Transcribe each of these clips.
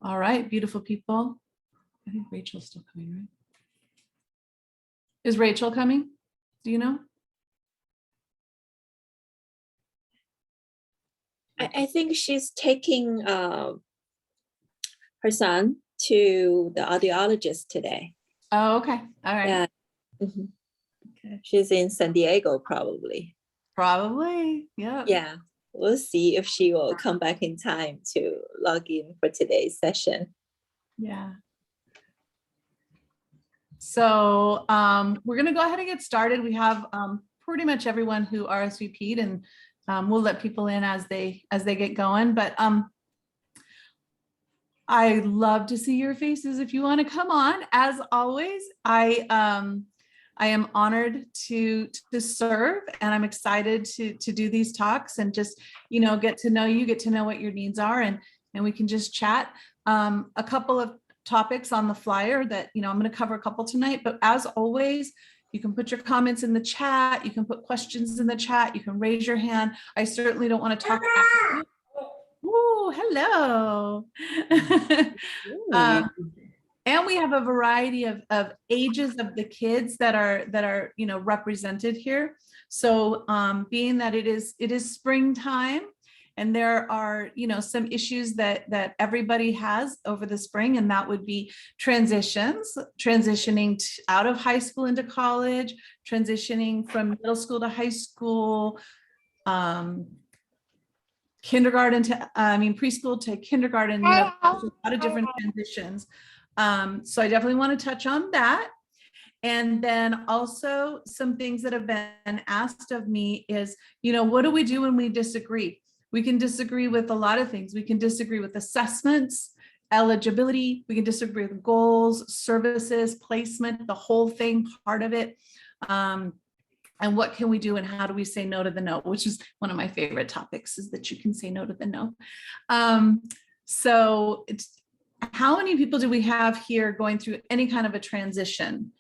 All right, beautiful people. I think Rachel's still coming, right? Is Rachel coming? Do you know? I think she's taking her son to the audiologist today. Oh, okay. All right. Yeah. Mhm. Okay. She's in San Diego, probably. Probably. Yeah. Yeah. We'll see if she will come back in time to log in for today's session. Yeah. So we're going to go ahead and get started. We have pretty much everyone who RSVP'd, and we'll let people in as they get going. But I love to see your faces if you want to come on. As always, I am honored to serve, and I'm excited to do these talks and just, you know, get to know you, get to know what your needs are, and we can just chat. A couple of topics on the flyer that, you know, I'm going to cover a couple tonight, but as always, you can put your comments in the chat, you can put questions in the chat, you can raise your hand. I certainly don't want to talk. Oh, hello. And we have a variety of ages of the kids that are, you know, represented here. So being that it is springtime, and there are, you know, some issues that everybody has over the spring, and that would be transitioning out of high school into college, transitioning from middle school to high school, kindergarten to, preschool to kindergarten, you know, a lot of different transitions. So I definitely want to touch on that. And then also some things that have been asked of me is, you know, what do we do when we disagree? We can disagree with a lot of things. We can disagree with assessments, eligibility. We can disagree with goals, services, placement, the whole thing, part of it. And what can we do, and how do we say no to the no, which is one of my favorite topics, is that you can say no to the no. So it's, how many people do we have here going through any kind of a transition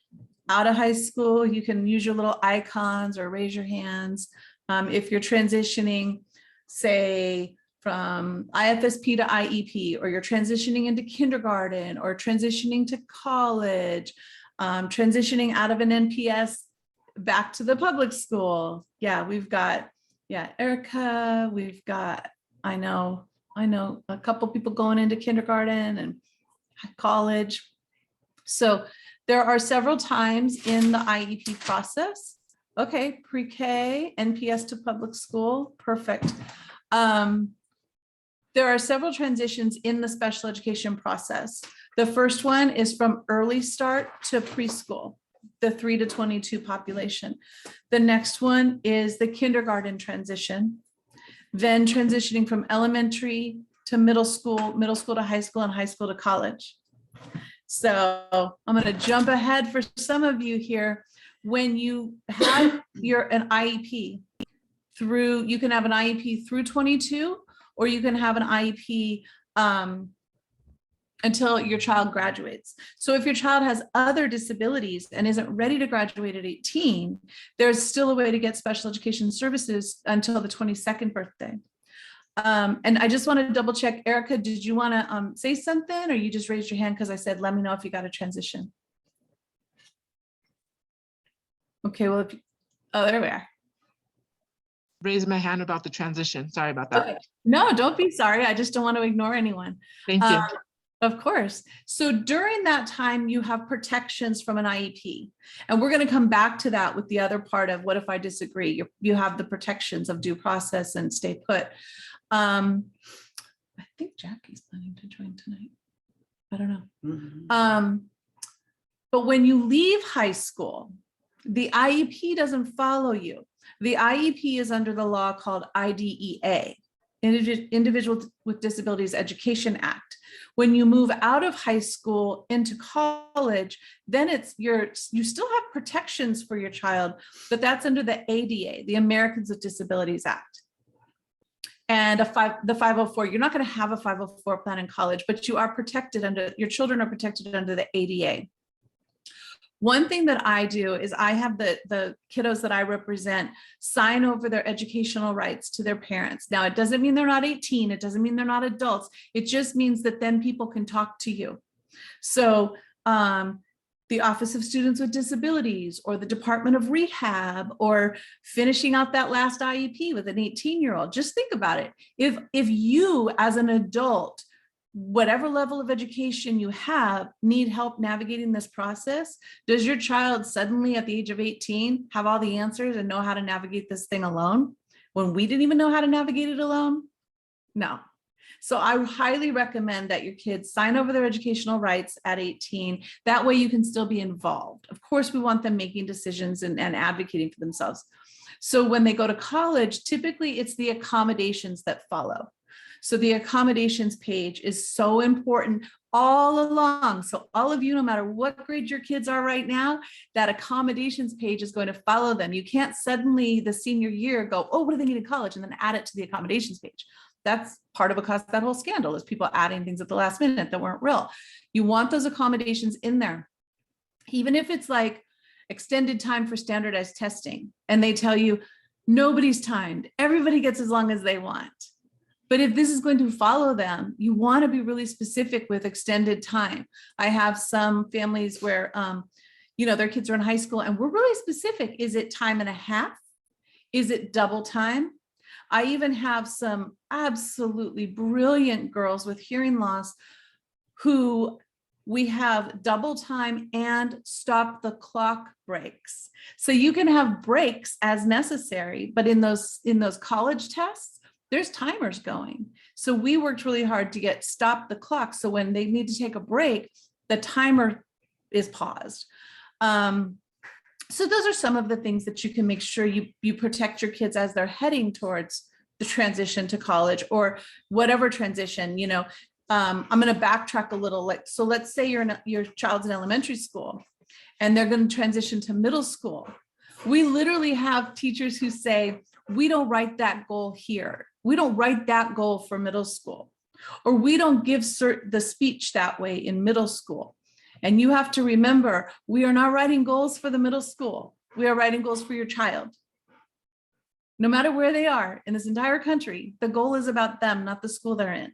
out of high school? You can use your little icons or raise your hands. If you're transitioning, say, from IFSP to IEP, or you're transitioning into kindergarten, or transitioning to college, transitioning out of an NPS back to the public school. Yeah, we've got, yeah, Erica, we've got, I know a couple people going into kindergarten and college. So there are several times in the IEP process. Okay, pre-K, NPS to public school, perfect. There are several transitions in the special education process. The first one is from early start to preschool, the 3 to 22 population. The next one is the kindergarten transition, then transitioning from elementary to middle school to high school, and high school to college. So I'm going to jump ahead for some of you here. When you have an IEP through, you can have an IEP through 22, or you can have an IEP until your child graduates. So if your child has other disabilities and isn't ready to graduate at 18, there's still a way to get special education services until the 22nd birthday. And I just want to double check, Erica, did you want to say something, or you just raised your hand because I said, let me know if you got a transition? Okay, well, oh, there we are. Raise my hand about the transition. Sorry about that. Okay. No, don't be sorry. I just don't want to ignore anyone. Thank you. Of course. So during that time, you have protections from an IEP. And we're going to come back to that with the other part of what if I disagree? You have the protections of due process and stay put. I think Jackie's planning to join tonight. I don't know. Mm-hmm. But when you leave high school, the IEP doesn't follow you. The IEP is under the law called IDEA, Individual with Disabilities Education Act. When you move out of high school into college, then you still have protections for your child, but that's under the ADA, the Americans with Disabilities Act. And the 504, you're not going to have a 504 plan in college, but you are protected your children are protected under the ADA. One thing that I do is I have the kiddos that I represent sign over their educational rights to their parents. Now, it doesn't mean they're not 18. It doesn't mean they're not adults. It just means that then people can talk to you. So the Office of Students with Disabilities or the Department of Rehab or finishing out that last IEP with an 18-year-old, just think about it. If you as an adult, whatever level of education you have, need help navigating this process, does your child suddenly at the age of 18 have all the answers and know how to navigate this thing alone when we didn't even know how to navigate it alone? No. So I highly recommend that your kids sign over their educational rights at 18. That way you can still be involved. Of course, we want them making decisions and advocating for themselves. So when they go to college, typically it's the accommodations that follow. So the accommodations page is so important all along. So all of you, no matter what grade your kids are right now, that accommodations page is going to follow them. You can't suddenly the senior year go, oh, what do they need in college? And then add it to the accommodations page. That's part of what caused that whole scandal, is people adding things at the last minute that weren't real. You want those accommodations in there. Even if it's like extended time for standardized testing and they tell you nobody's timed, everybody gets as long as they want. But if this is going to follow them, you want to be really specific with extended time. I have some families where, their kids are in high school and we're really specific. Is it time and a half? Is it double time? I even have some absolutely brilliant girls with hearing loss who we have double time and stop the clock breaks. So you can have breaks as necessary, but in those college tests, there's timers going. So we worked really hard to get stop the clock. So when they need to take a break, the timer is paused. So those are some of the things that you can make sure you protect your kids as they're heading towards the transition to college or whatever transition. I'm going to backtrack a little. So let's say your child's in elementary school and they're going to transition to middle school. We literally have teachers who say, we don't write that goal here. We don't write that goal for middle school, or we don't give the speech that way in middle school. And you have to remember, we are not writing goals for the middle school. We are writing goals for your child. No matter where they are in this entire country, the goal is about them, not the school they're in.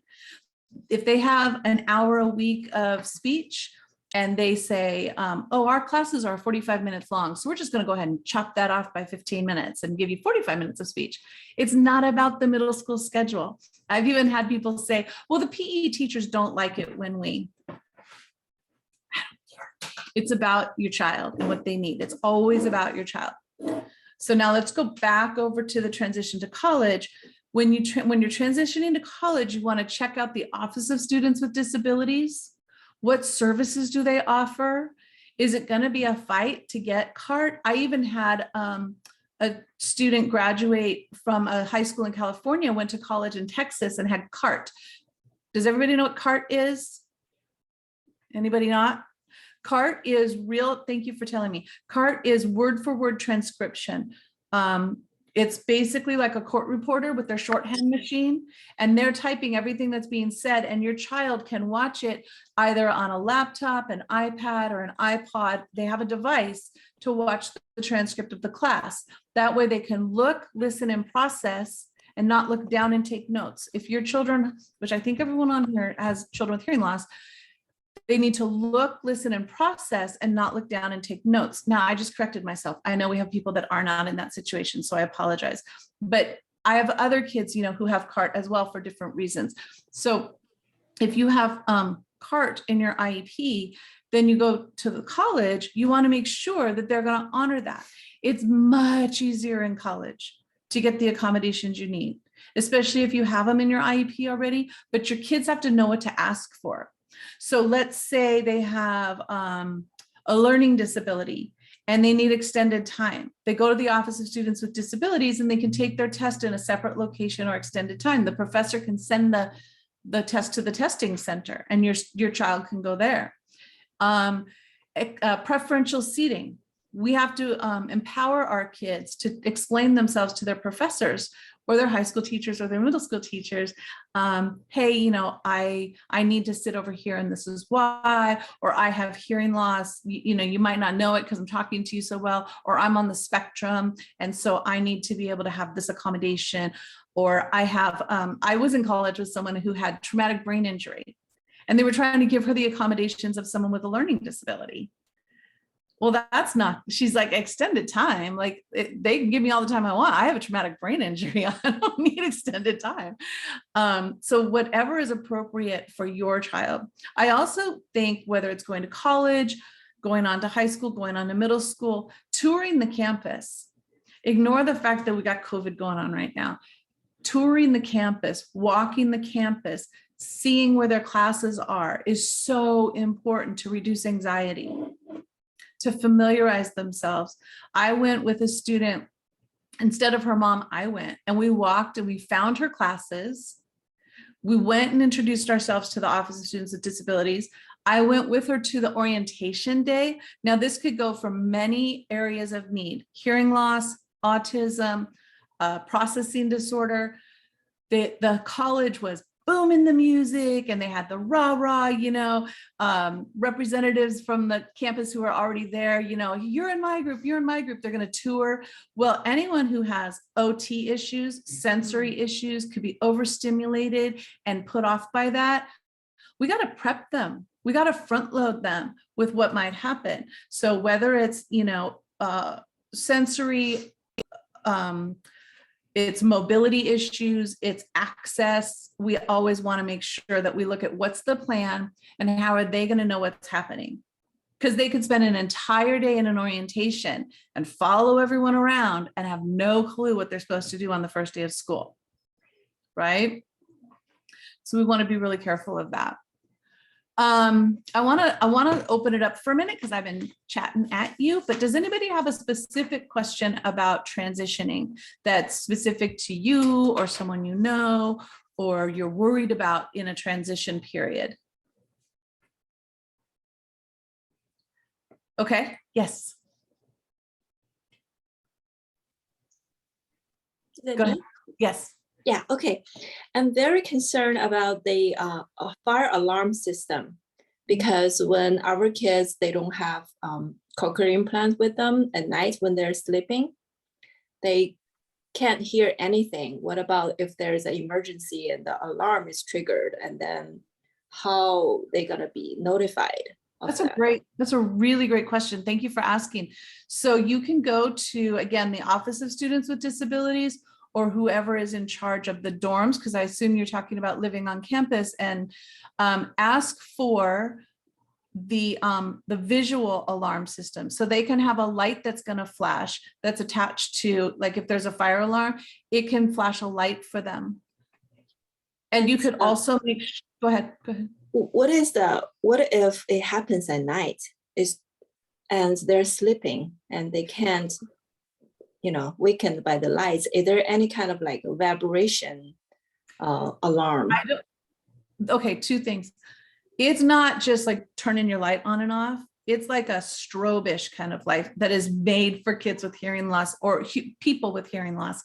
If they have an hour a week of speech and they say, our classes are 45 minutes long, so we're just going to go ahead and chop that off by 15 minutes and give you 45 minutes of speech. It's not about the middle school schedule. I've even had people say, well, the PE teachers don't like it when we... It's about your child and what they need. It's always about your child. So now let's go back over to the transition to college. When you're transitioning to college, you want to check out the Office of Students with Disabilities. What services do they offer? Is it going to be a fight to get CART? I even had a student graduate from a high school in California, went to college in Texas and had CART. Does everybody know what CART is? Anybody not? CART is real, thank you for telling me. CART is word for word transcription. It's basically like a court reporter with their shorthand machine, and they're typing everything that's being said, and your child can watch it either on a laptop, an iPad, or an iPod. They have a device to watch the transcript of the class. That way they can look, listen, and process, and not look down and take notes. If your children, which I think everyone on here has children with hearing loss, they need to look, listen, and process and not look down and take notes. Now, I just corrected myself. I know we have people that are not in that situation, so I apologize. But I have other kids, who have CART as well for different reasons. So if you have CART in your IEP, then you go to the college, you want to make sure that they're going to honor that. It's much easier in college to get the accommodations you need, especially if you have them in your IEP already, but your kids have to know what to ask for. So let's say they have a learning disability and they need extended time. They go to the Office of Students with Disabilities and they can take their test in a separate location or extended time. The professor can send the test to the testing center and your child can go there. Preferential seating. We have to empower our kids to explain themselves to their professors. or their high school teachers or their middle school teachers, hey, I need to sit over here and this is why, or I have hearing loss, you might not know it because I'm talking to you so well, or I'm on the spectrum. And so I need to be able to have this accommodation. Or I was in college with someone who had traumatic brain injury, and they were trying to give her the accommodations of someone with a learning disability. Well, that's not, she's like, extended time. Like they can give me all the time I want. I have a traumatic brain injury. I don't need extended time. So whatever is appropriate for your child. I also think whether it's going to college, going on to high school, going on to middle school, touring the campus, ignore the fact that we got COVID going on right now. Touring the campus, walking the campus, seeing where their classes are is so important to reduce anxiety, to familiarize themselves. I went with a student, instead of her mom, I went and we walked and we found her classes. We went and introduced ourselves to the Office of Students with Disabilities. I went with her to the orientation day. Now this could go for many areas of need: hearing loss, autism, processing disorder. The college was booming the music, and they had the rah-rah, representatives from the campus who are already there, you're in my group, they're going to tour. Well, anyone who has OT issues, sensory issues, could be overstimulated and put off by that. We got to prep them. We got to front load them with what might happen. So whether it's, sensory, it's mobility issues, it's access. We always want to make sure that we look at what's the plan and how are they going to know what's happening. Because they could spend an entire day in an orientation and follow everyone around and have no clue what they're supposed to do on the first day of school, right? So we want to be really careful of that. I want to open it up for a minute because I've been chatting at you, but does anybody have a specific question about transitioning that's specific to you or someone you know, or you're worried about in a transition period? Okay, yes. Go ahead. Yes. Yeah, okay. I'm very concerned about the fire alarm system, because when our kids, they don't have cochlear implant with them at night when they're sleeping, they can't hear anything. What about if there's an emergency and the alarm is triggered, and then how they gonna be notified? That's a really great question. Thank you for asking. So you can go to, again, the Office of Students with Disabilities, or whoever is in charge of the dorms, because I assume you're talking about living on campus, and ask for the visual alarm system. So they can have a light that's going to flash that's attached to, like if there's a fire alarm, it can flash a light for them. And you could also make, go ahead. What if it happens at night and they're sleeping and they can't, wakened by the lights? Is there any kind of like vibration alarm? Okay, two things. It's not just like turning your light on and off. It's like a strobe-ish kind of light that is made for kids with hearing loss or people with hearing loss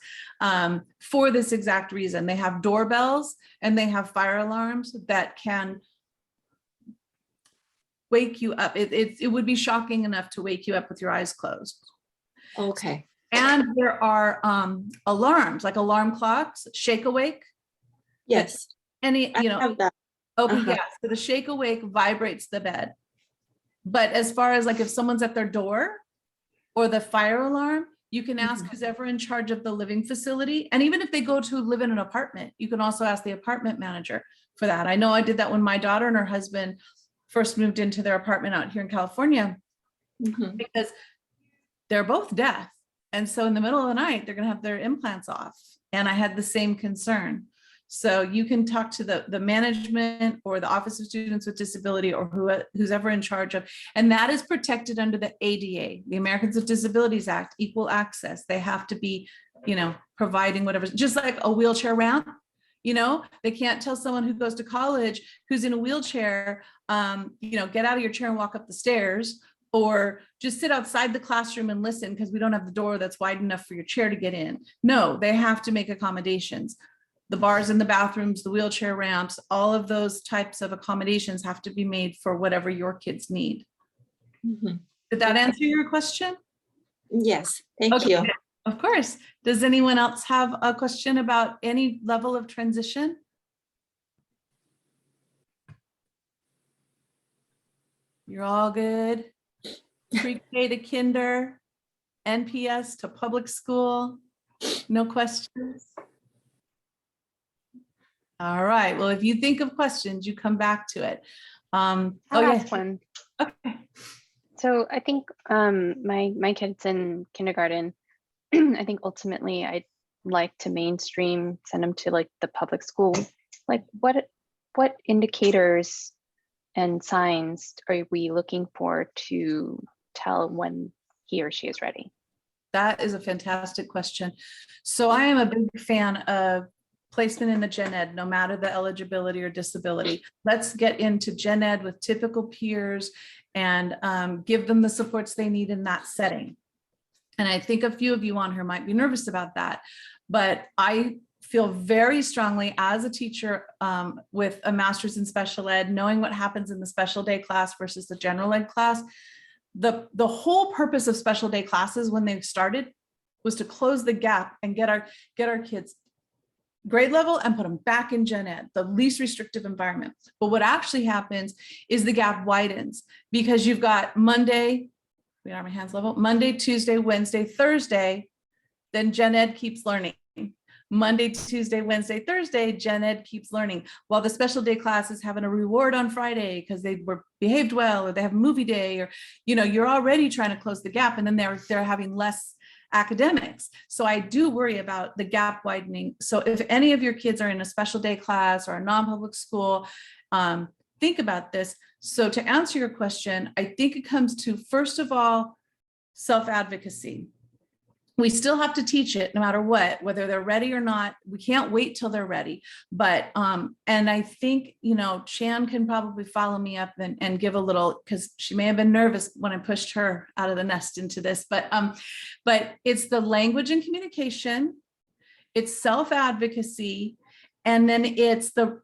for this exact reason. They have doorbells and they have fire alarms that can wake you up. It would be shocking enough to wake you up with your eyes closed. Okay. And there are alarms, like alarm clocks, shake awake. Yes. I have that. Okay, yeah. So the shake awake vibrates the bed. But as far as like if someone's at their door or the fire alarm, you can ask who's ever in charge of the living facility. And even if they go to live in an apartment, you can also ask the apartment manager for that. I know I did that when my daughter and her husband first moved into their apartment out here in California, because they're both deaf. And so in the middle of the night, they're going to have their implants off. And I had the same concern. So you can talk to the management or the Office of Students with Disability or who's ever in charge of, and that is protected under the ADA, the Americans with Disabilities Act, equal access. They have to be, providing whatever, just like a wheelchair ramp. They can't tell someone who goes to college who's in a wheelchair, get out of your chair and walk up the stairs, or just sit outside the classroom and listen because we don't have the door that's wide enough for your chair to get in. No, they have to make accommodations. The bars in the bathrooms, the wheelchair ramps, all of those types of accommodations have to be made for whatever your kids need. Mhm. Did that answer your question? Yes, thank Okay, you. of course. Does anyone else have a question about any level of transition? You're all good? Pre-K to kinder, NPS to public school, no questions? All right, well, if you think of questions, you come back to it. I'll ask one. Okay. So I think my kid's in kindergarten. I think ultimately I'd like to mainstream, send them to like the public school. Like what indicators and signs are we looking for to tell when he or she is ready? That is a fantastic question. So I am a big fan of placement in the gen ed, no matter the eligibility or disability. Let's get into gen ed with typical peers and give them the supports they need in that setting. And I think a few of you on here might be nervous about that, but I feel very strongly as a teacher with a master's in special ed, knowing what happens in the special day class versus the general ed class. The whole purpose of special day classes when they started was to close the gap and get our kids grade level and put them back in gen ed, the least restrictive environment. But what actually happens is the gap widens because you've got Monday, we are my hands level, Monday, Tuesday, Wednesday, Thursday, then gen ed keeps learning. Monday, Tuesday, Wednesday, Thursday, gen ed keeps learning, while the special day class is having a reward on Friday because they were behaved well, or they have a movie day, or, you know, you're already trying to close the gap, and then they're having less academics. So I do worry about the gap widening. So if any of your kids are in a special day class or a non-public school, think about this. So to answer your question, I think it comes to, first of all, self-advocacy. We still have to teach it no matter what, whether they're ready or not. We can't wait till they're ready. But, and I think, you know, Chan can probably follow me up and give a little, because she may have been nervous when I pushed her out of the nest into this, but it's the language and communication, it's self-advocacy, and then it's the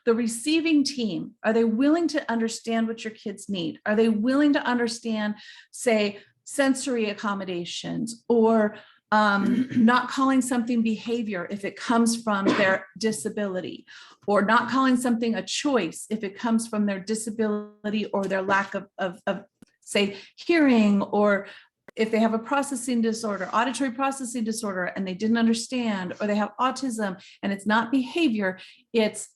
receiving team. Are they willing to understand what your kids need? Are they willing to understand, say, sensory accommodations, or not calling something behavior if it comes from their disability, or not calling something a choice if it comes from their disability or their lack of say, hearing, or if they have a processing disorder, auditory processing disorder, and they didn't understand, or they have autism and it's not behavior, it's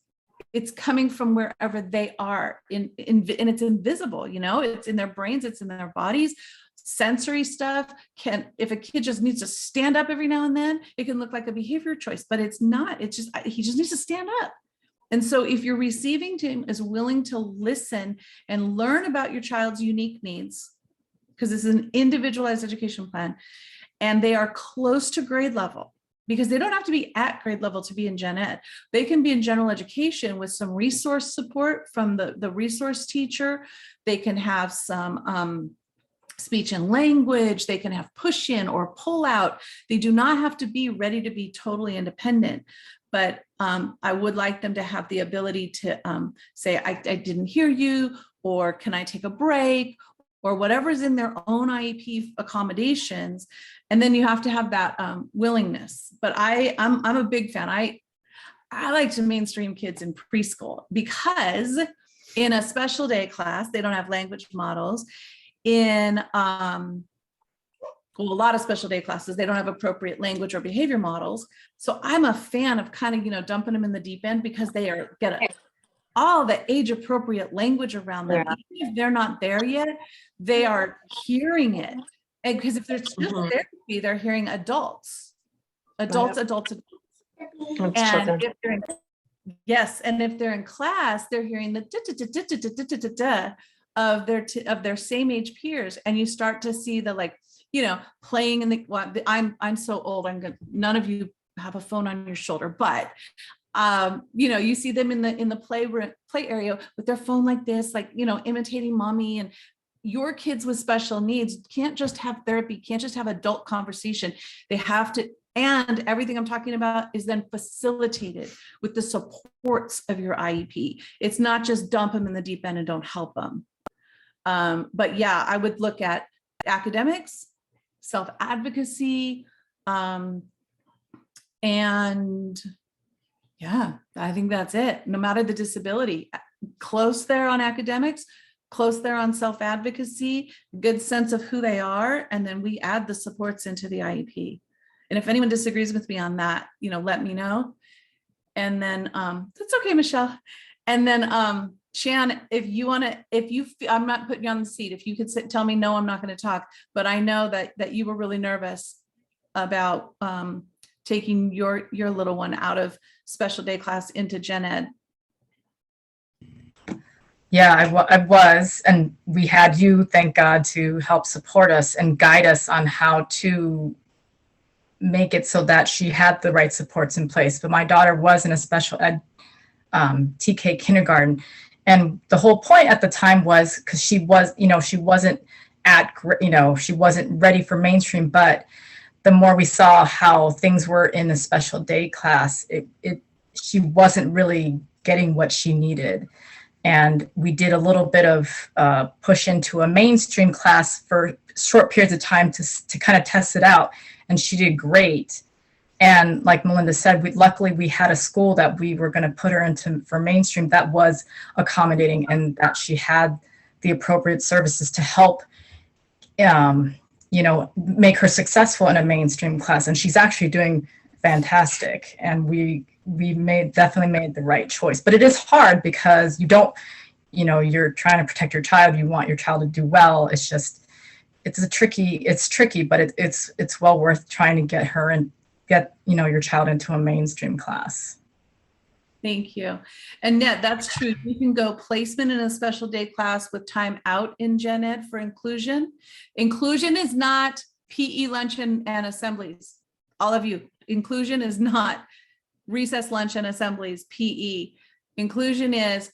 coming from wherever they are and it's invisible, you know, it's in their brains, it's in their bodies. Sensory stuff if a kid just needs to stand up every now and then, it can look like a behavior choice, but it's not. It's just, he just needs to stand up. And so if your receiving team is willing to listen and learn about your child's unique needs, because this is an individualized education plan, and they are close to grade level, because they don't have to be at grade level to be in gen ed. They can be in general education with some resource support from the resource teacher. They can have some speech and language, they can have push in or pull out. They do not have to be ready to be totally independent, but I would like them to have the ability to say, I didn't hear you, or can I take a break, or whatever's in their own IEP accommodations. And then you have to have that willingness. But I'm a big fan. I like to mainstream kids in preschool, because in a special day class, they don't have language models. In a lot of special day classes, they don't have appropriate language or behavior models. So I'm a fan of kind of, you know, dumping them in the deep end, because they get all the age appropriate language around them. Yeah. Even if they're not there yet, they are hearing it. And because if there's just therapy, they're hearing adults. That's And children. if they're in, yes, and if they're in class, they're hearing the of their same age peers, and you start to see the, like, you know, playing in the, well, I'm so old, none of you have a phone on your shoulder, but you know, you see them in the play area with their phone like this, like, you know, imitating mommy, and your kids with special needs can't just have therapy, can't just have adult conversation. They have to, and everything I'm talking about is then facilitated with the supports of your IEP. It's not just dump them in the deep end and don't help them. But yeah, I would look at academics, self-advocacy, and yeah, I think that's it. No matter the disability, close there on academics, close there on self-advocacy, good sense of who they are, and then we add the supports into the IEP. And if anyone disagrees with me on that, let me know. And then that's okay, Michelle. And then Shan, if you want to, I'm not putting you on the seat. If you could tell me, no, I'm not going to talk, but I know that you were really nervous about taking your little one out of special day class into gen ed. Yeah, I was, and we had you, thank God, to help support us and guide us on how to make it so that she had the right supports in place. But my daughter was in a special ed TK kindergarten, and the whole point at the time was because she wasn't she wasn't ready for mainstream. But the more we saw how things were in the special day class, she wasn't really getting what she needed. And we did a little bit of push into a mainstream class for short periods of time to kind of test it out. And she did great. And like Melinda said, luckily we had a school that we were going to put her into for mainstream that was accommodating, and that she had the appropriate services to help, make her successful in a mainstream class. And she's actually doing fantastic. And we definitely made the right choice. But it is hard because you're trying to protect your child. You want your child to do well. It's tricky, but it's well worth trying to get her and get your child into a mainstream class. Thank you. And Net, that's true. You can go placement in a special day class with time out in gen ed for inclusion. Inclusion is not PE luncheon and assemblies. All of you, inclusion is not recess lunch and assemblies, PE. Inclusion is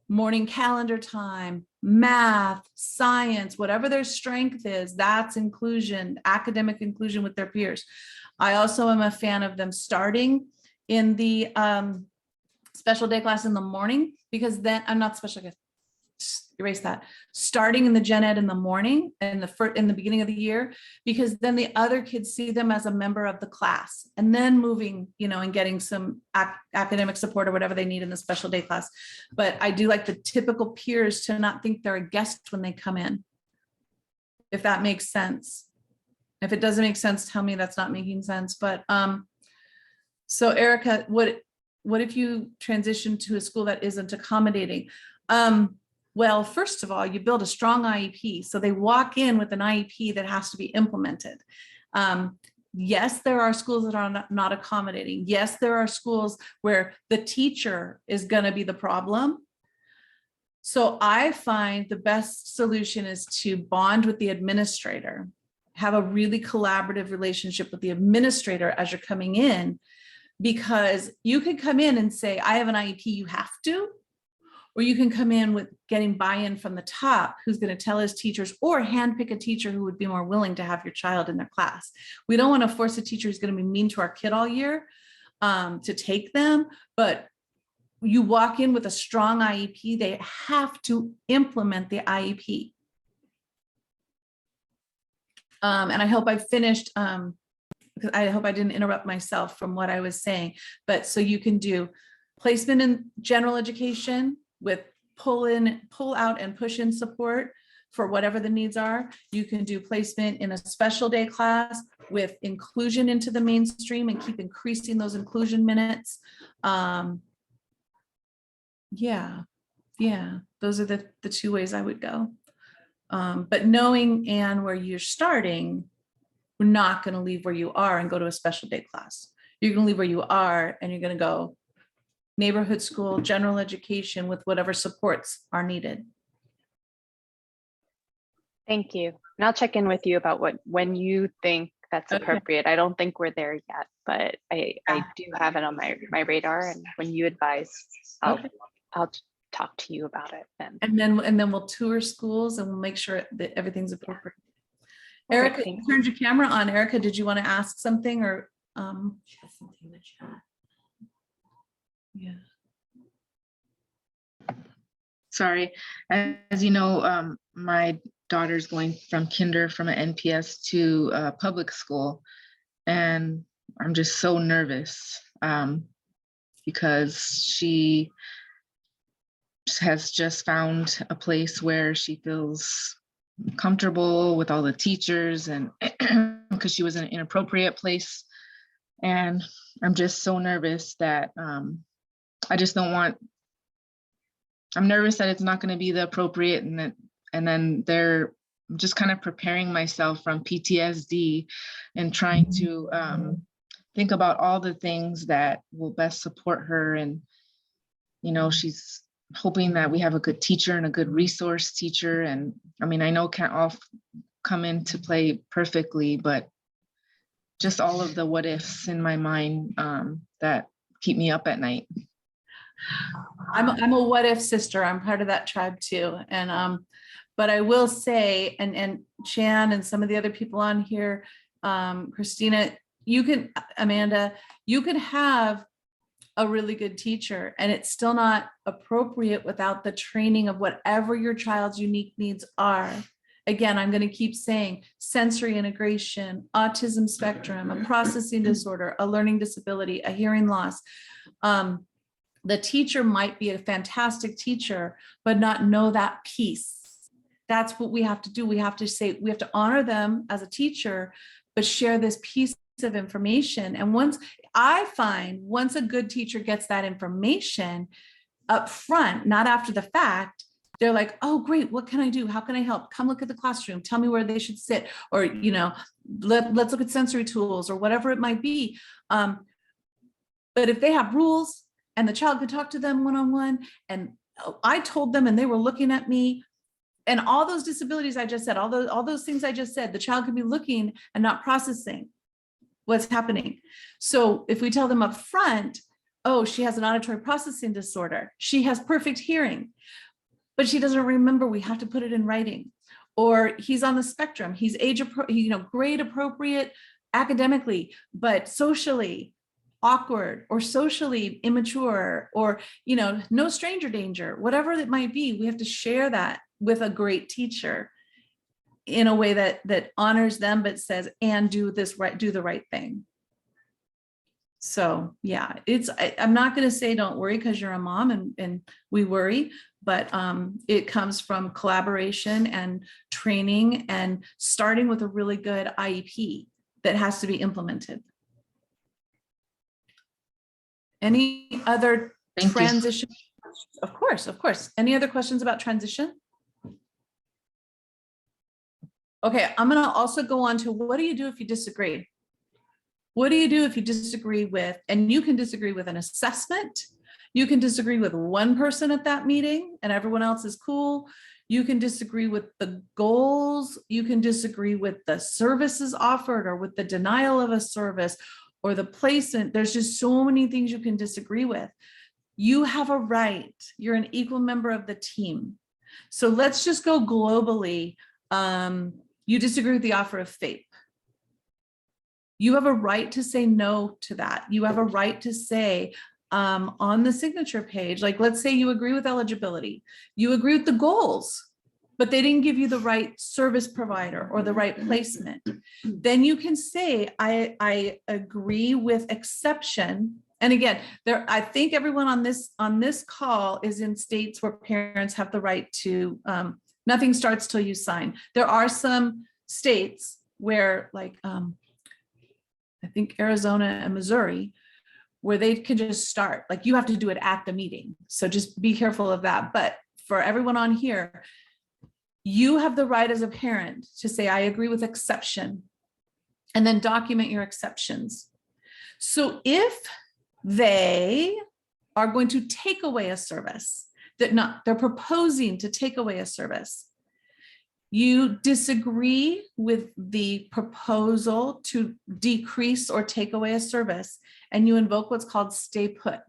morning calendar time, math, science, whatever their strength is, that's inclusion, academic inclusion with their peers. I also am a fan of them starting in the special day class in the morning, because then I'm not special day, erase that, starting in the gen ed in the morning and in the beginning of the year, because then the other kids see them as a member of the class, and then moving, and getting some academic support or whatever they need in the special day class. But I do like the typical peers to not think they're a guest when they come in, if that makes sense. If it doesn't make sense, tell me that's not making sense. But so Erica, what if you transition to a school that isn't accommodating? Well, first of all, you build a strong IEP. So they walk in with an IEP that has to be implemented. Yes, there are schools that are not accommodating. Yes, there are schools where the teacher is going to be the problem. So I find the best solution is to bond with the administrator, have a really collaborative relationship with the administrator as you're coming in, because you could come in and say, I have an IEP, you have to. Or you can come in with getting buy-in from the top, who's going to tell his teachers, or handpick a teacher who would be more willing to have your child in their class. We don't want to force a teacher who's going to be mean to our kid all year to take them, but you walk in with a strong IEP, they have to implement the IEP. And I hope I finished, because I hope I didn't interrupt myself from what I was saying, but so you can do placement in general education with pull out and push in support for whatever the needs are. You can do placement in a special day class with inclusion into the mainstream and keep increasing those inclusion minutes. Yeah, those are the two ways I would go. But knowing, Anne, where you're starting, we're not going to leave where you are and go to a special day class. You're going to leave where you are and you're going to go neighborhood school, general education with whatever supports are needed. Thank you. And I'll check in with you about when you think that's appropriate. I don't think we're there yet, but I do have it on my radar. And when you advise, I'll talk to you about it then. And then we'll tour schools and we'll make sure that everything's appropriate. Okay, Erica, thank you turned your camera on. Erica, did you want to ask something or? She has something in the chat. Yeah. Sorry, as you know, my daughter's going from from an NPS to public school, and I'm just so nervous because she has just found a place where she feels comfortable with all the teachers, and because she was in an inappropriate place, and I'm just so nervous that I just don't want. I'm nervous that it's not going to be the appropriate, and then they're just kind of preparing myself from PTSD and trying to think about all the things that will best support her. And, you know, she's hoping that we have a good teacher and a good resource teacher. And I mean, I know can't all come into play perfectly, but just all of the what ifs in my mind that keep me up at night. I'm a what if sister. I'm part of that tribe too. And but I will say, and Chan and some of the other people on here, Christina, Amanda, you can have a really good teacher and it's still not appropriate without the training of whatever your child's unique needs are. Again, I'm going to keep saying sensory integration, autism spectrum, a processing disorder, a learning disability, a hearing loss. The teacher might be a fantastic teacher, but not know that piece. That's what we have to do. We have to say, we have to honor them as a teacher, but share this piece of information. And once a good teacher gets that information up front, not after the fact, they're like, oh, great, what can I do? How can I help? Come look at the classroom. Tell me where they should sit. Or, you know, let's look at sensory tools or whatever it might be. But if they have rules, and the child could talk to them one-on-one, and I told them and they were looking at me, and all those disabilities I just said, all those things I just said, the child could be looking and not processing what's happening. So if we tell them up front, oh, she has an auditory processing disorder, she has perfect hearing, but she doesn't remember, we have to put it in writing. Or he's on the spectrum, he's grade appropriate academically, but socially awkward or socially immature, or, you know, no stranger danger, whatever it might be. We have to share that with a great teacher in a way that honors them, but says, and do the right thing. So yeah, I'm not going to say don't worry because you're a mom and we worry, but it comes from collaboration and training and starting with a really good IEP that has to be implemented. Any other transition? Of course. Any other questions about transition? Okay, I'm going to also go on to what do you do if you disagree? What do you do if you disagree with, and you can disagree with an assessment, you can disagree with one person at that meeting and everyone else is cool. You can disagree with the goals, you can disagree with the services offered or with the denial of a service or the placement. There's just so many things you can disagree with. You have a right. You're an equal member of the team. So let's just go globally. You disagree with the offer of FAPE. You have a right to say no to that. You have a right to say on the signature page, like let's say you agree with eligibility, you agree with the goals, but they didn't give you the right service provider or the right placement. Then you can say, I agree with exception. And again, I think everyone on this call is in states where parents have the right to, nothing starts till you sign. There are some states where like, I think Arizona and Missouri, where they can just start, like you have to do it at the meeting. So just be careful of that. But for everyone on here, you have the right as a parent to say, I agree with exception, and then document your exceptions. So if they are going to take away a service, they're proposing to take away a service, you disagree with the proposal to decrease or take away a service, and you invoke what's called stay put.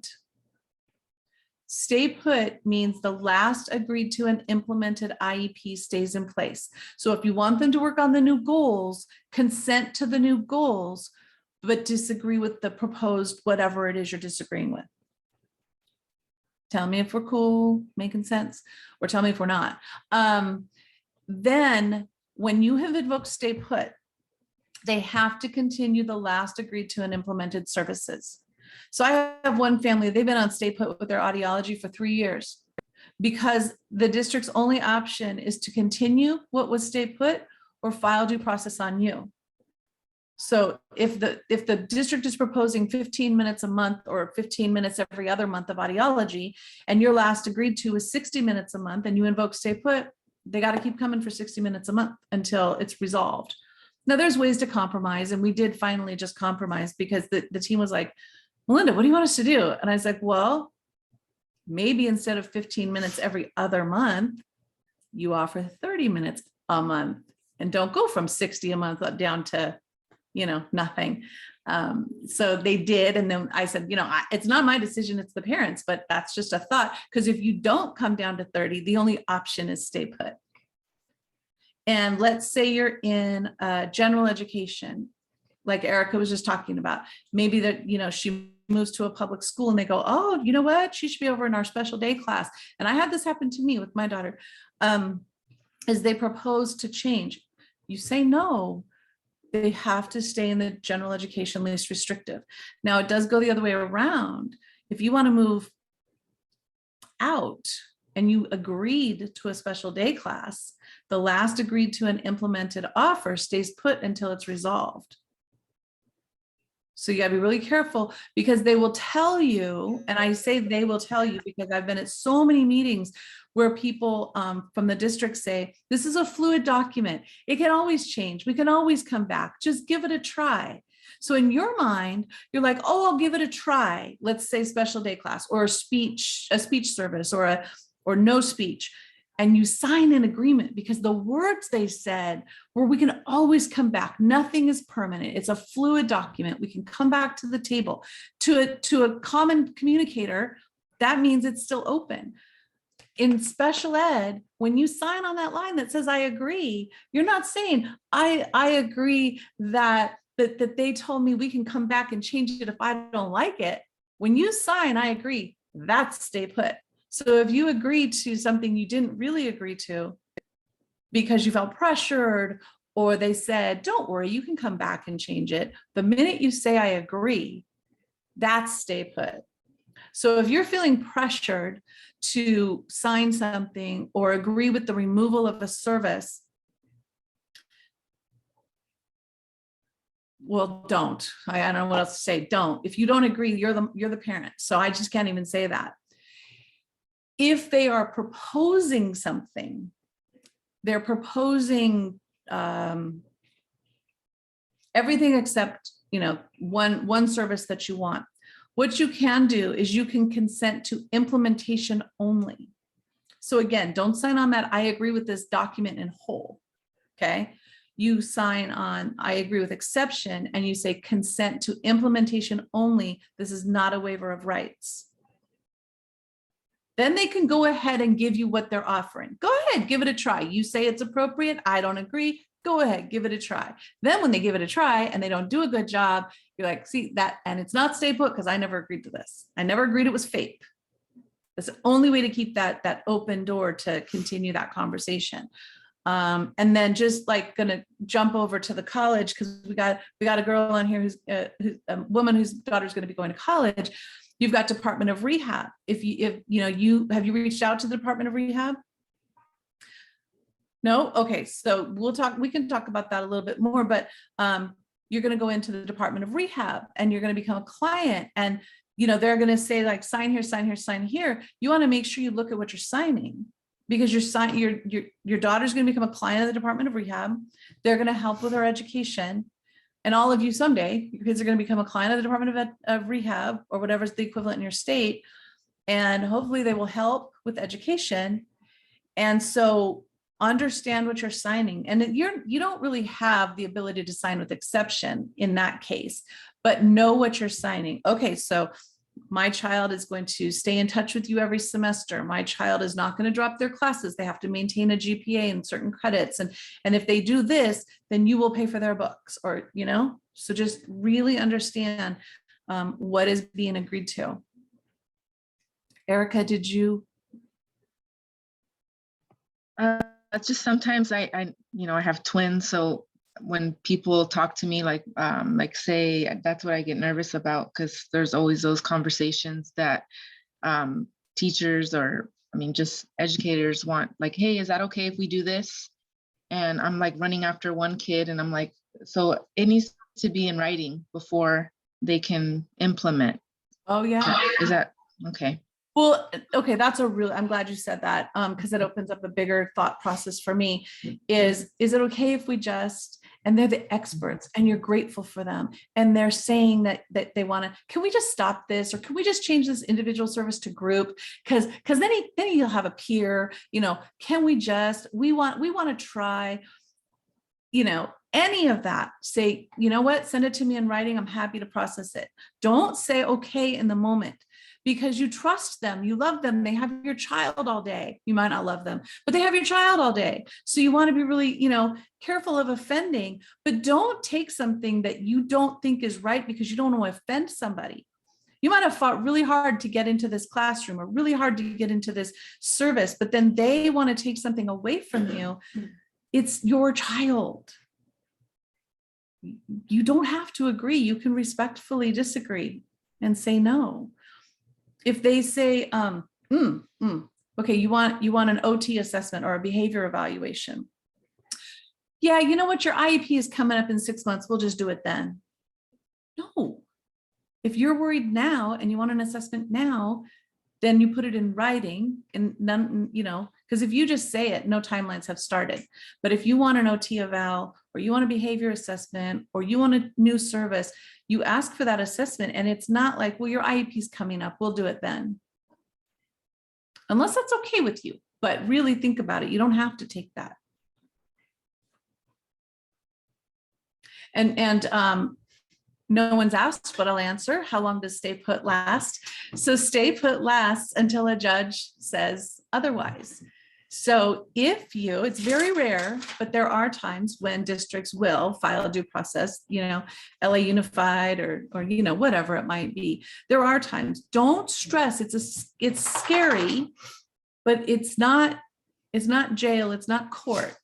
Stay put means the last agreed to and implemented IEP stays in place. So if you want them to work on the new goals, consent to the new goals, but disagree with the proposed whatever it is you're disagreeing with. Tell me if we're cool, making sense, or tell me if we're not. Then when you have invoked stay put, they have to continue the last agreed to and implemented services. So I have one family, they've been on stay put with their audiology for 3 years because the district's only option is to continue what was stay put or file due process on you. So if the district is proposing 15 minutes a month or 15 minutes every other month of audiology, and your last agreed to is 60 minutes a month and you invoke stay put, they got to keep coming for 60 minutes a month until it's resolved. Now there's ways to compromise, and we did finally just compromise because the team was like, Melinda, what do you want us to do? And I was like, well, maybe instead of 15 minutes every other month, you offer 30 minutes a month and don't go from 60 a month down to, nothing. So they did. And then I said, it's not my decision, it's the parents, but that's just a thought. Because if you don't come down to 30, the only option is stay put. And let's say you're in general education, like Erica was just talking about, maybe that, she moves to a public school and they go, oh, you know what? She should be over in our special day class. And I had this happen to me with my daughter, as they propose to change. You say no, they have to stay in the general education least restrictive. Now it does go the other way around. If you want to move out and you agreed to a special day class, the last agreed to and implemented offer stays put until it's resolved. So you gotta be really careful because they will tell you, and I say they will tell you because I've been at so many meetings where people from the district say, this is a fluid document. It can always change. We can always come back. Just give it a try. So in your mind, you're like, oh, I'll give it a try. Let's say special day class or a speech service or no speech. And you sign an agreement because the words they said were, we can always come back. Nothing is permanent. It's a fluid document. We can come back to the table. To a common communicator, that means it's still open. In special ed, when you sign on that line that says, I agree, you're not saying, I agree that they told me we can come back and change it if I don't like it. When you sign, I agree, that's stay put. So if you agreed to something you didn't really agree to because you felt pressured, or they said, don't worry, you can come back and change it. The minute you say, I agree, that's stay put. So if you're feeling pressured to sign something or agree with the removal of a service, well, don't. I don't know what else to say. Don't. If you don't agree, you're the parent. So I just can't even say that. If they are proposing something, they're proposing everything except, one service that you want. What you can do is you can consent to implementation only. So again, don't sign on that I agree with this document in whole, okay? You sign on I agree with exception and you say consent to implementation only. This is not a waiver of rights. Then they can go ahead and give you what they're offering. Go ahead, give it a try. You say it's appropriate. I don't agree. Go ahead, give it a try. Then when they give it a try and they don't do a good job, you're like, see that, and it's not stay put because I never agreed to this. I never agreed it was fake. That's the only way to keep that open door to continue that conversation. And then just like gonna jump over to the college because we got a girl on here who's a woman whose daughter's going to be going to college. You've got Department of Rehab. Have you reached out to the Department of Rehab? No? Okay, so we can talk about that a little bit more, but you're going to go into the Department of Rehab and you're going to become a client, and they're going to say like, sign here, sign here, sign here. You want to make sure you look at what you're signing, because your daughter's going to become a client of the Department of Rehab. They're going to help with her education. And all of you someday, your kids are going to become a client of the Department of Rehab or whatever's the equivalent in your state. And hopefully they will help with education. And so understand what you're signing. And you don't really have the ability to sign with exception in that case, but know what you're signing. Okay, so my child is going to stay in touch with you every semester. My child is not going to drop their classes. They have to maintain a GPA and certain credits. And if they do this, then you will pay for their books, or, you know, so just really understand what is being agreed to. Erica, did you? It's just sometimes I have twins, so when people talk to me, like say, that's what I get nervous about, because there's always those conversations that teachers, or I mean just educators, want, like, hey, is that okay if we do this? And I'm like running after one kid, and I'm like, so it needs to be in writing before they can implement. Oh yeah. Is that okay? Well, okay, that's I'm glad you said that, because it opens up a bigger thought process for me. Is it okay if we just, and they're the experts and you're grateful for them, and they're saying that they want to, can we just stop this, or can we just change this individual service to group? Because then you'll have a peer, you know, can we just, we want to try, you know, any of that. Say, you know what, send it to me in writing. I'm happy to process it. Don't say okay in the moment, because you trust them, you love them, they have your child all day. You might not love them, but they have your child all day. So you want to be really, you know, careful of offending, but don't take something that you don't think is right because you don't want to offend somebody. You might have fought really hard to get into this classroom, or really hard to get into this service, but then they want to take something away from you. It's your child. You don't have to agree. You can respectfully disagree and say no. If they say, okay, you want an OT assessment or a behavior evaluation. Yeah, you know what, your IEP is coming up in 6 months. We'll just do it then. No. If you're worried now and you want an assessment now, then you put it in writing, and none, you know, because if you just say it, no timelines have started. But if you want an OT eval, or you want a behavior assessment, or you want a new service, you ask for that assessment, and it's not like, well, your IEP is coming up, we'll do it then. Unless that's okay with you, but really think about it. You don't have to take that. And no one's asked, but I'll answer. How long does stay put last? So stay put lasts until a judge says otherwise. So it's very rare, but there are times when districts will file a due process, you know, LA Unified or, you know, whatever it might be. There are times. Don't stress. It's scary, but it's not jail. It's not court.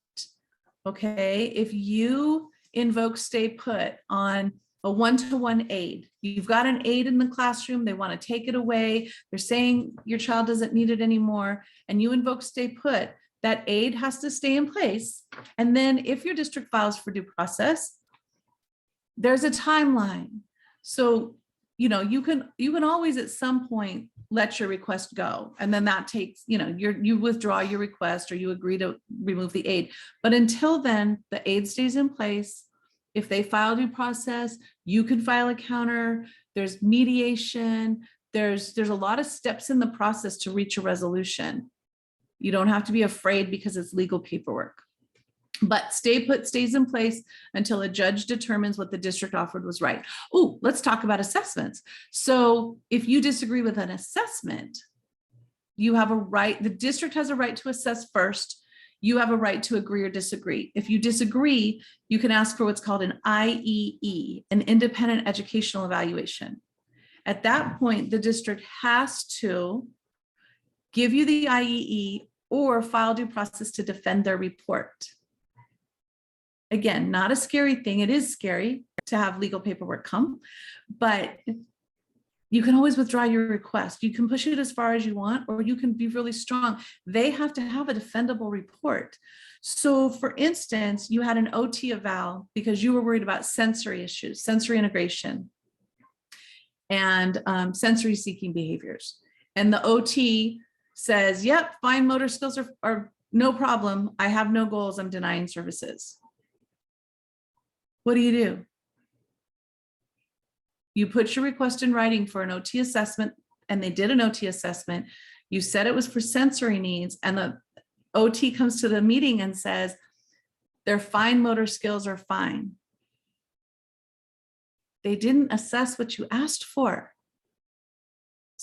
Okay. If you invoke stay put on a one-to-one aid, you've got an aid in the classroom, they want to take it away, they're saying your child doesn't need it anymore, and you invoke stay put, that aid has to stay in place. And then if your district files for due process, there's a timeline. So, you know, you can always at some point let your request go. And then that takes, you know, you withdraw your request, or you agree to remove the aid. But until then, the aid stays in place. If they file due process, you can file a counter. There's mediation. There's a lot of steps in the process to reach a resolution. You don't have to be afraid because it's legal paperwork. But stay put stays in place until a judge determines what the district offered was right. Oh, let's talk about assessments. So if you disagree with an assessment, you have a right, the district has a right to assess first. You have a right to agree or disagree. If you disagree, you can ask for what's called an IEE, an independent educational evaluation. At that point, the district has to give you the IEE or file due process to defend their report. Again, not a scary thing. It is scary to have legal paperwork come, but you can always withdraw your request. You can push it as far as you want, or you can be really strong. They have to have a defendable report. So for instance, you had an OT eval because you were worried about sensory issues, sensory integration, and sensory seeking behaviors. And the OT says, yep, fine motor skills are no problem. I have no goals. I'm denying services. What do? You put your request in writing for an OT assessment, and they did an OT assessment. You said it was for sensory needs, and the OT comes to the meeting and says, their fine motor skills are fine. They didn't assess what you asked for.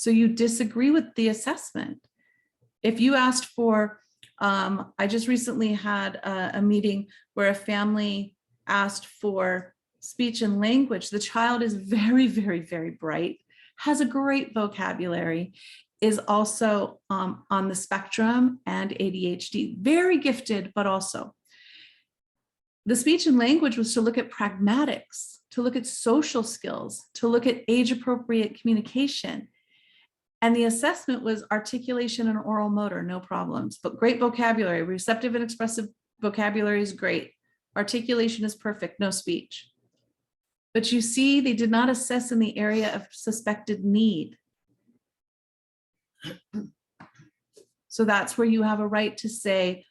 So you disagree with the assessment. If you asked for, I just recently had a meeting where a family asked for speech and language. The child is very, very, very bright, has a great vocabulary, is also on the spectrum and ADHD, very gifted, but also. The speech and language was to look at pragmatics, to look at social skills, to look at age-appropriate communication. And the assessment was articulation and oral motor, no problems, but great vocabulary, receptive and expressive vocabulary is great. Articulation is perfect, no speech. But you see, they did not assess in the area of suspected need. So that's where you have a right to say,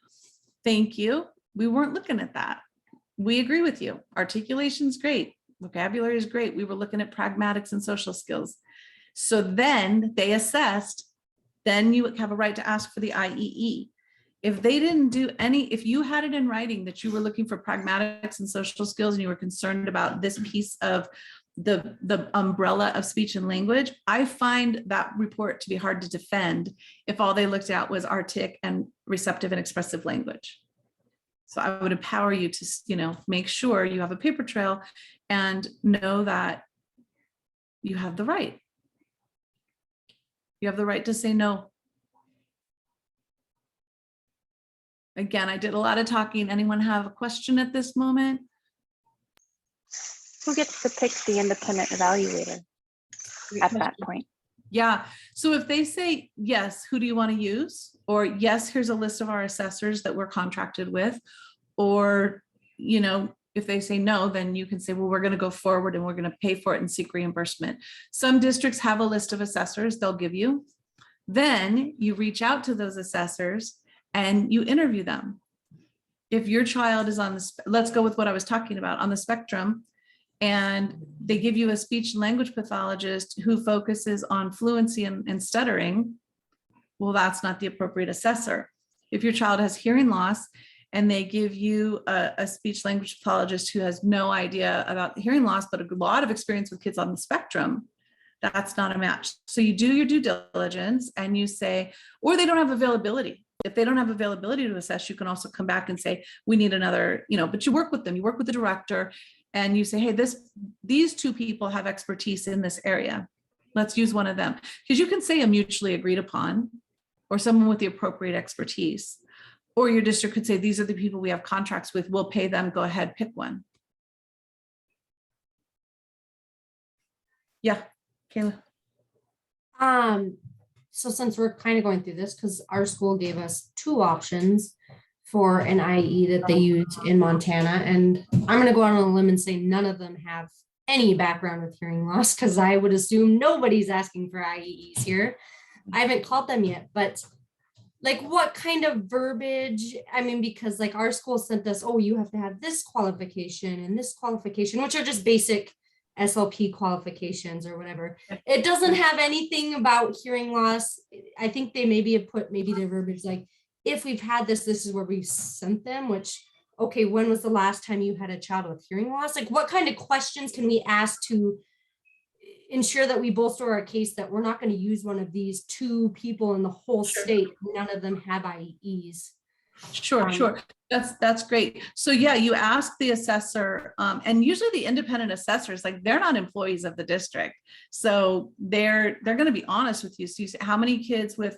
thank you, we weren't looking at that. We agree with you. Articulation is great. Vocabulary is great. We were looking at pragmatics and social skills. So then they assessed, then you have a right to ask for the IEE. If they didn't do any, if you had it in writing that you were looking for pragmatics and social skills and you were concerned about this piece of the umbrella of speech and language, I find that report to be hard to defend if all they looked at was artic and receptive and expressive language. So I would empower you to, make sure you have a paper trail and know that you have the right. You have the right to say no. Again, I did a lot of talking. Anyone have a question at this moment? Who gets to pick the independent evaluator at that point? Yeah. So if they say, yes, who do you want to use? Or yes, here's a list of our assessors that we're contracted with. Or, if they say no, then you can say, well, we're going to go forward and we're going to pay for it and seek reimbursement. Some districts have a list of assessors they'll give you. Then you reach out to those assessors and you interview them. If your child is on the, let's go with what I was talking about, on the spectrum, and they give you a speech and language pathologist who focuses on fluency and stuttering, well, that's not the appropriate assessor. If your child has hearing loss and they give you a speech language pathologist who has no idea about hearing loss, but a lot of experience with kids on the spectrum, that's not a match. So you do your due diligence and you say, or they don't have availability. If they don't have availability to assess, you can also come back and say, we need another, but you work with them, you work with the director and you say, hey, these two people have expertise in this area. Let's use one of them. Because you can say a mutually agreed upon or someone with the appropriate expertise. Or your district could say, these are the people we have contracts with, we'll pay them, go ahead, pick one. Yeah, Kayla. So since we're kind of going through this, because our school gave us 2 options for an IE that they use in Montana, and I'm going to go out on a limb and say none of them have any background with hearing loss, because I would assume nobody's asking for IEEs here. I haven't called them yet, but like what kind of verbiage? I mean, because like our school sent us, oh, you have to have this qualification and this qualification, which are just basic SLP qualifications or whatever. It doesn't have anything about hearing loss. I think they maybe have put maybe the verbiage like, if we've had this is where we've sent them, which, okay, when was the last time you had a child with hearing loss? Like what kind of questions can we ask to ensure that we bolster our case that we're not going to use one of these 2 people in the whole state? None of them have IEs. Sure. That's great. So yeah, you ask the assessor, and usually the independent assessors, like they're not employees of the district. So they're going to be honest with you. So you say, how many kids with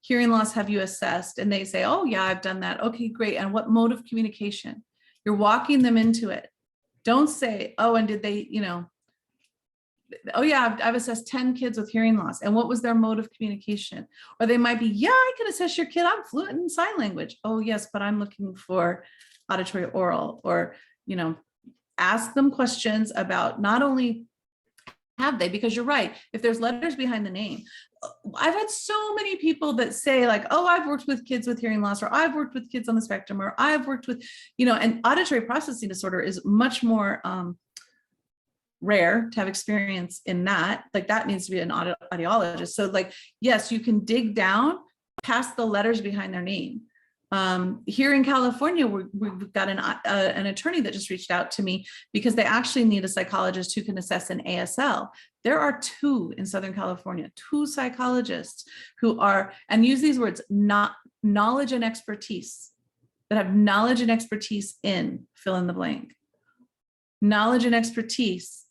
hearing loss have you assessed? And they say, oh yeah, I've done that. Okay, great. And what mode of communication? You're walking them into it. Don't say, oh, and did they, oh yeah, I've assessed 10 kids with hearing loss. And what was their mode of communication? Or they might be, yeah, I can assess your kid. I'm fluent in sign language. Oh yes, but I'm looking for auditory oral. Or, ask them questions about not only have they, because you're right, if there's letters behind the name. I've had so many people that say like, oh, I've worked with kids with hearing loss, or I've worked with kids on the spectrum, or I've worked with, and auditory processing disorder is much more rare to have experience in that. Like that needs to be an audiologist. So like, yes, you can dig down past the letters behind their name. Here in California, we've got an attorney that just reached out to me because they actually need a psychologist who can assess an ASL. There are 2 in Southern California, 2 psychologists who are, and use these words, not knowledge and expertise, that have knowledge and expertise in fill in the blank. Knowledge and expertise,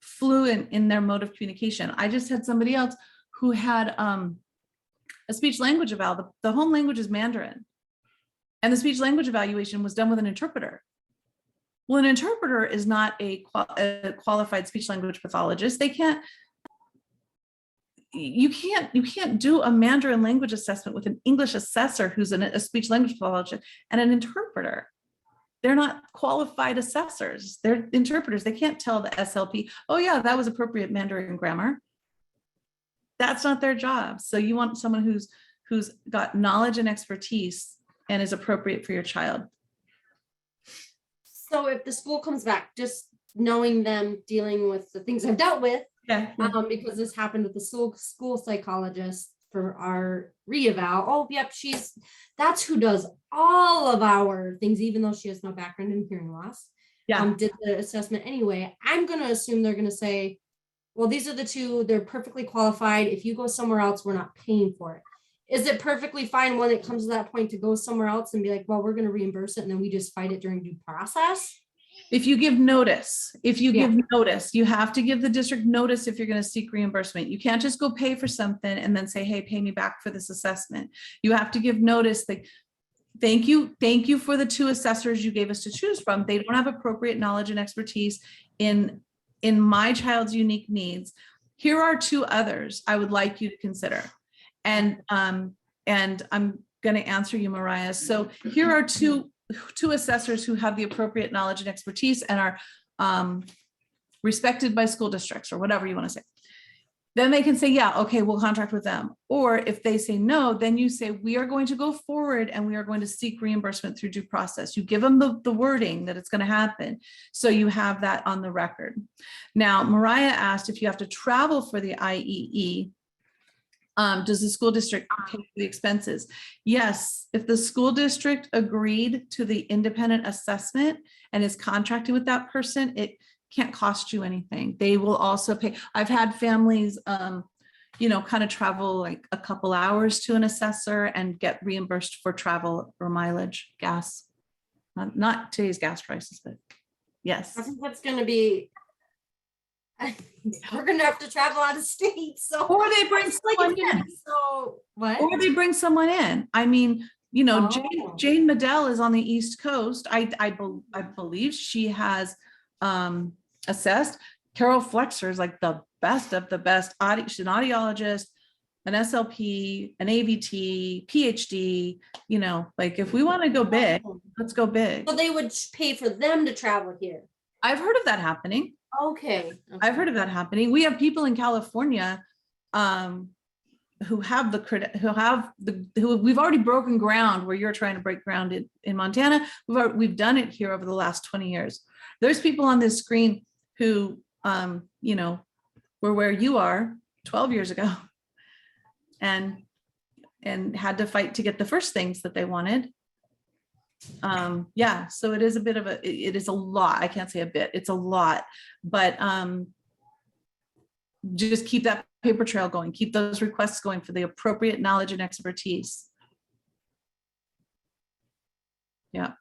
fluent in their mode of communication. I just had somebody else who had a speech language eval. The home language is Mandarin. And the speech language evaluation was done with an interpreter. Well, an interpreter is not a qualified speech language pathologist. They can't, you can't do a Mandarin language assessment with an English assessor who's a speech language pathologist and an interpreter. They're not qualified assessors. They're interpreters. They can't tell the SLP, oh yeah, that was appropriate Mandarin grammar. That's not their job. So you want someone who's got knowledge and expertise and is appropriate for your child. So if the school comes back, just knowing them dealing with the things I've dealt with, Yeah. because this happened with the school psychologist for our re-eval. Oh, yep, that's who does all of our things, even though she has no background in hearing loss. Yeah. Did the assessment anyway. I'm going to assume they're going to say, well, these are the 2, they're perfectly qualified. If you go somewhere else, we're not paying for it. Is it perfectly fine when it comes to that point to go somewhere else and be like, well, we're going to reimburse it and then we just fight it during due process? If you give notice, you have to give the district notice if you're going to seek reimbursement. You can't just go pay for something and then say, hey, pay me back for this assessment. You have to give notice that, thank you for the 2 assessors you gave us to choose from. They don't have appropriate knowledge and expertise in my child's unique needs. Here are 2 others I would like you to consider. And I'm going to answer you, Mariah. So here are two assessors who have the appropriate knowledge and expertise and are respected by school districts or whatever you want to say. Then they can say, yeah, okay, we'll contract with them. Or if they say no, then you say, we are going to go forward and we are going to seek reimbursement through due process. You give them the wording that it's going to happen. So you have that on the record. Now, Mariah asked if you have to travel for the IEE. Does the school district pay for the expenses? Yes, if the school district agreed to the independent assessment and is contracted with that person, it can't cost you anything. They will also pay. I've had families, kind of travel like a couple hours to an assessor and get reimbursed for travel or mileage, gas, not today's gas prices, but yes. I think that's going to be, we're going to have to travel out of state. So, or they bring someone in. So what? Or they bring someone in. I mean, Oh. Jane Medell is on the East Coast. I believe she has assessed. Carol Flexer is like the best of the best. She's an audiologist, an SLP, an AVT, PhD. Like if we want to go big, let's go big. So they would pay for them to travel here. I've heard of that happening. Okay. I've heard of that happening. We have people in California who we've already broken ground where you're trying to break ground in Montana. We've done it here over the last 20 years. There's people on this screen who, were where you are 12 years ago and had to fight to get the first things that they wanted. Yeah, so it is a lot. I can't say a bit, it's a lot, but just keep that paper trail going, keep those requests going for the appropriate knowledge and expertise. Yeah.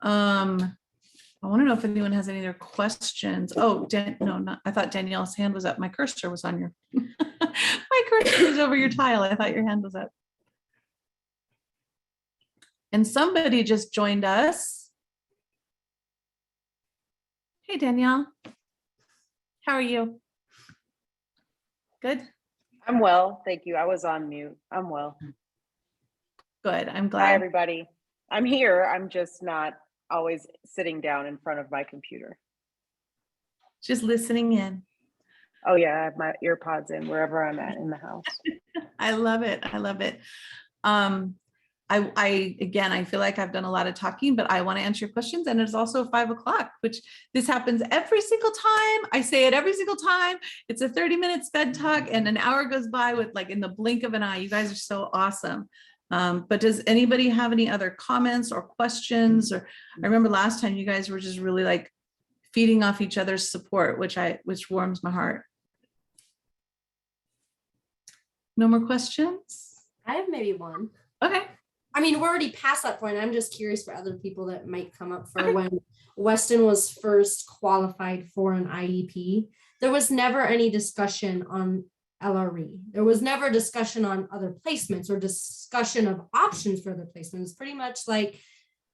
I want to know if anyone has any other questions. Oh, I thought Danielle's hand was up. My cursor was on your, my cursor was over your tile. I thought your hand was up. And somebody just joined us. Hey, Danielle. How are you? Good? I'm well, thank you. I was on mute. I'm well. Good, I'm Hi, glad. everybody. I'm here. I'm just not always sitting down in front of my computer. Just listening in. Oh yeah, I have my ear pods in wherever I'm at in the house. I love it. I love it. I feel like I've done a lot of talking, but I want to answer your questions. And it's also 5 o'clock, which this happens every single time. I say it every single time. It's a 30-minute SPED talk and an hour goes by with like in the blink of an eye. You guys are so awesome. But does anybody have any other comments or questions? Or I remember last time you guys were just really like feeding off each other's support, which warms my heart. No more questions? I have maybe one. Okay. I mean, we're already past that point. I'm just curious for other people that might come up for when Weston was first qualified for an IEP. There was never any discussion on LRE. There was never discussion on other placements or discussion of options for other placements. Pretty much like,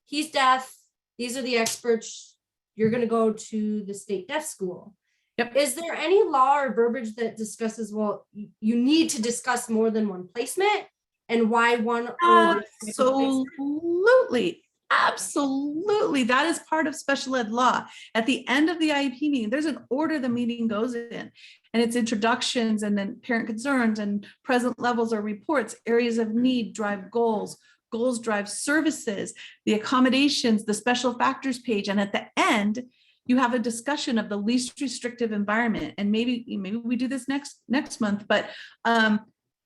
he's deaf. These are the experts. You're going to go to the state deaf school. Yep. Is there any law or verbiage that discusses, well, you need to discuss more than one placement and why one? Absolutely. Absolutely. That is part of special ed law. At the end of the IEP meeting, there's an order the meeting goes in, and it's introductions and then parent concerns and present levels or reports, areas of need drive goals, goals drive services, the accommodations, the special factors page. And at the end, you have a discussion of the least restrictive environment. And maybe we do this next month, but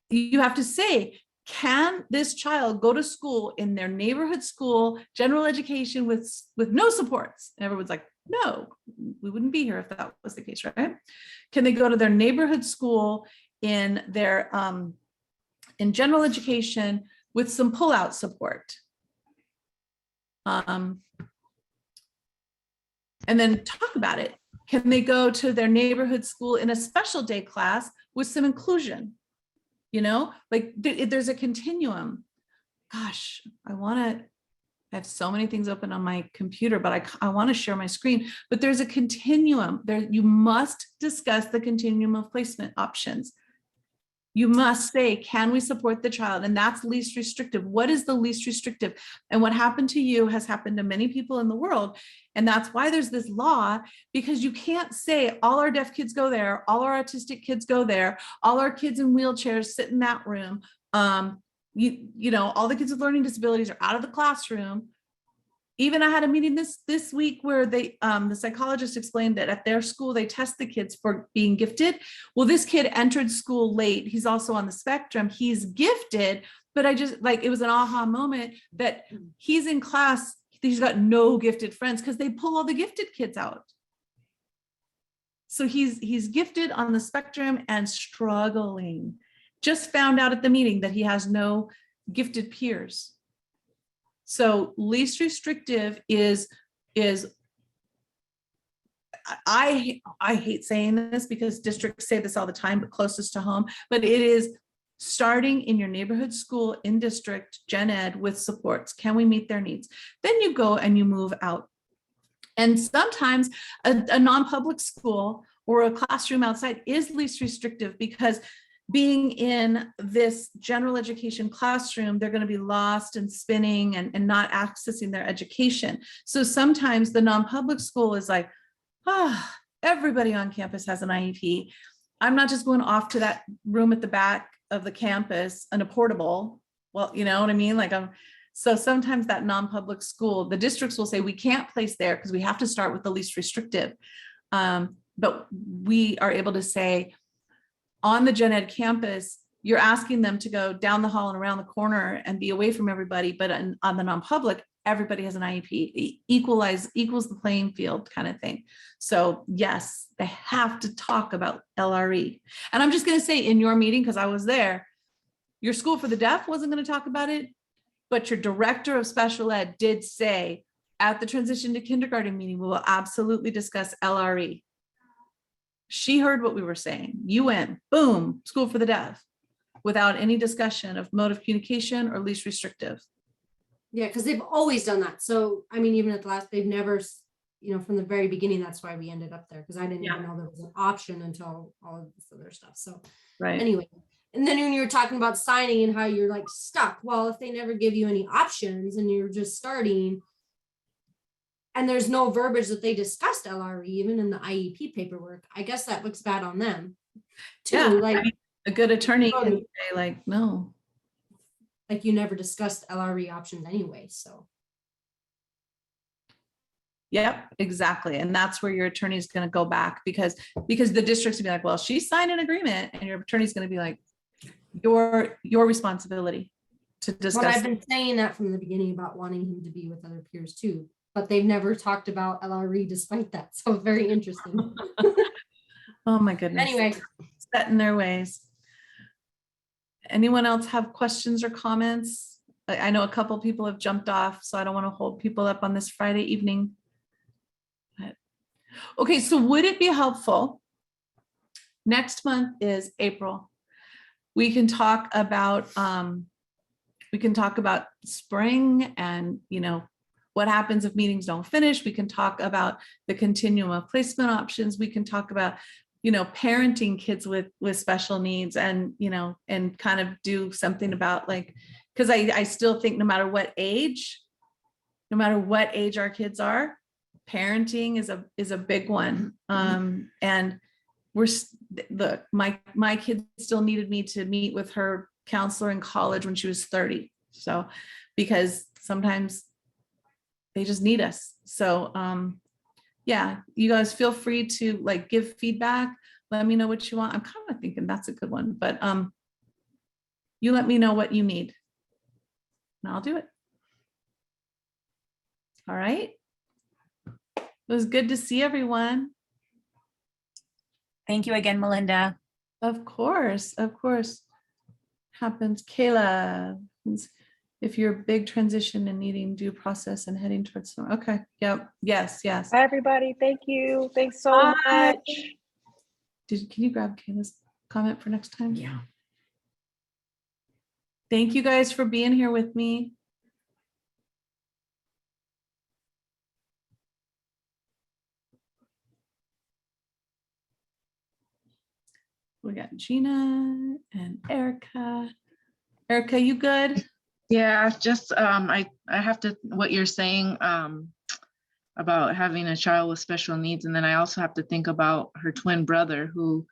you have to say, can this child go to school in their neighborhood school, general education with no supports? And everyone's like, no, we wouldn't be here if that was the case, right? Can they go to their neighborhood school in their in general education with some pull-out support? And then talk about it. Can they go to their neighborhood school in a special day class with some inclusion? You know, like there's a continuum. Gosh, I have so many things open on my computer, but I want to share my screen, but there's a continuum there. You must discuss the continuum of placement options. You must say, can we support the child? And that's least restrictive. What is the least restrictive? And what happened to you has happened to many people in the world. And that's why there's this law, because you can't say all our deaf kids go there, all our autistic kids go there, all our kids in wheelchairs sit in that room. You know, all the kids with learning disabilities are out of the classroom. Even I had a meeting this week where the psychologist explained that at their school, they test the kids for being gifted. Well, this kid entered school late. He's also on the spectrum. He's gifted, but I just like, it was an aha moment that he's in class. He's got no gifted friends because they pull all the gifted kids out. So he's gifted on the spectrum and struggling. Just found out at the meeting that he has no gifted peers. So least restrictive is I hate saying this because districts say this all the time, but closest to home, but it is starting in your neighborhood school in district gen ed with supports. Can we meet their needs? Then you go and you move out. And sometimes a non-public school or a classroom outside is least restrictive because being in this general education classroom, they're going to be lost and spinning and not accessing their education. So sometimes the non-public school is like, everybody on campus has an IEP. I'm not just going off to that room at the back of the campus and a portable. Well, you know what I mean? Like so sometimes that non-public school, the districts will say we can't place there because we have to start with the least restrictive. But we are able to say, on the gen ed campus, you're asking them to go down the hall and around the corner and be away from everybody. But on the non-public, everybody has an IEP, equals the playing field kind of thing. So yes, they have to talk about LRE. And I'm just going to say in your meeting, because I was there, your school for the deaf wasn't going to talk about it, but your director of special ed did say at the transition to kindergarten meeting, we will absolutely discuss LRE. She heard what we were saying. You went, boom, school for the deaf, without any discussion of mode of communication or least restrictive. Yeah, because they've always done that. So, I mean, even at the last, they've never, you know, from the very beginning, that's why we ended up there, because I didn't even know there was an option until all of this other stuff. So, right. Anyway, and then when you were talking about signing and how you're like stuck, well, if they never give you any options and you're just starting, and there's no verbiage that they discussed LRE even in the IEP paperwork, I guess that looks bad on them too. Yeah, like I mean, a good attorney can say like, no. Like you never discussed LRE options anyway, so. Yep, exactly. And that's where your attorney is going to go back because the district's gonna be like, well, she signed an agreement, and your attorney's going to be like, your responsibility. to Well, discuss. I've been saying that from the beginning about wanting him to be with other peers too, but they've never talked about LRE despite that. So very interesting. Oh my goodness. Anyway, Set in their ways. Anyone else have questions or comments? I know a couple people have jumped off, so I don't want to hold people up on this Friday evening. But- Okay, so would it be helpful? Next month is April. We can talk about spring and, you know, what happens if meetings don't finish. We can talk about the continuum of placement options. We can talk about, you know, parenting kids with special needs and, you know, and kind of do something about like, because I still think no matter what age our kids are, parenting is a big one. And look, my kid still needed me to meet with her counselor in college when she was 30. So, because sometimes they just need us. So, yeah, you guys feel free to like give feedback. Let me know what you want. I'm kind of thinking that's a good one, but you let me know what you need and I'll do it. All right. It was good to see everyone. Thank you again, Melinda. Of course. Happens. Kayla, if you're a big transition and needing due process and heading towards some, okay. Yep. Yes. Bye, everybody. Thank you. Thanks so Bye. much. Can you grab Kayla's comment for next time? Yeah. Thank you guys for being here with me. We got Gina and Erica. Erica, you good? Yeah, just I have to what you're saying about having a child with special needs, and then I also have to think about her twin brother who